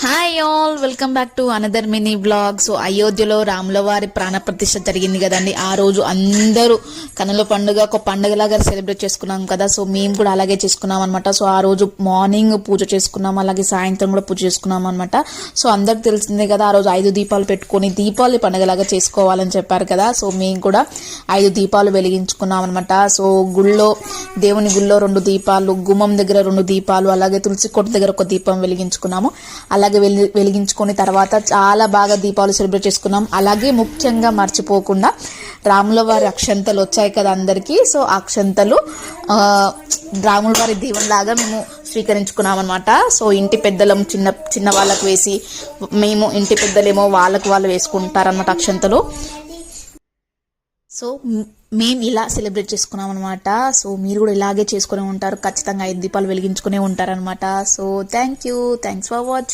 Hi all, welcome back to another mini blog. So అయోధ్యలో రాముల వారి ప్రాణ ప్రతిష్ఠ జరిగింది కదండి. ఆ రోజు అందరూ కనుల పండుగ ఒక పండుగలాగా సెలబ్రేట్ చేసుకున్నాం కదా. సో మేము కూడా అలాగే చేసుకున్నాం అనమాట. సో ఆ రోజు మార్నింగ్ పూజ చేసుకున్నాం, అలాగే సాయంత్రం కూడా పూజ చేసుకున్నాం అనమాట. సో అందరికి తెలిసిందే కదా, ఆ రోజు 5 దీపాలు పెట్టుకొని దీపావళి పండుగలాగా చేసుకోవాలని చెప్పారు కదా. సో మేము కూడా 5 దీపాలు వెలిగించుకున్నాం అనమాట. సో దేవుని గుళ్ళో 2 దీపాలు, గుమ్మం దగ్గర 2 దీపాలు, అలాగే తులసి కోట దగ్గర ఒక దీపం వెలిగించుకున్నాము. అలాగే వెలిగించుకొని తర్వాత చాలా బాగా దీపావళి సెలబ్రేట్ చేసుకున్నాం. అలాగే ముఖ్యంగా మర్చిపోకుండా రాముల వారి అక్షంతలు వచ్చాయి కదా అందరికీ. సో అక్షంతలు రాముల వారి దీవెనలాగా మేము స్వీకరించుకున్నాం అనమాట. సో ఇంటి పెద్దలం చిన్న వాళ్ళకు వేసి, మేము ఇంటి పెద్దలేమో వాళ్ళు వేసుకుంటారనమాట అక్షంతలు. సో మేము ఇలా సెలబ్రేట్ చేసుకున్నాం అనమాట. సో మీరు కూడా ఇలాగే చేసుకునే ఉంటారు, ఖచ్చితంగా 5 దీపాలు వెలిగించుకునే ఉంటారనమాట. So thanks for watching.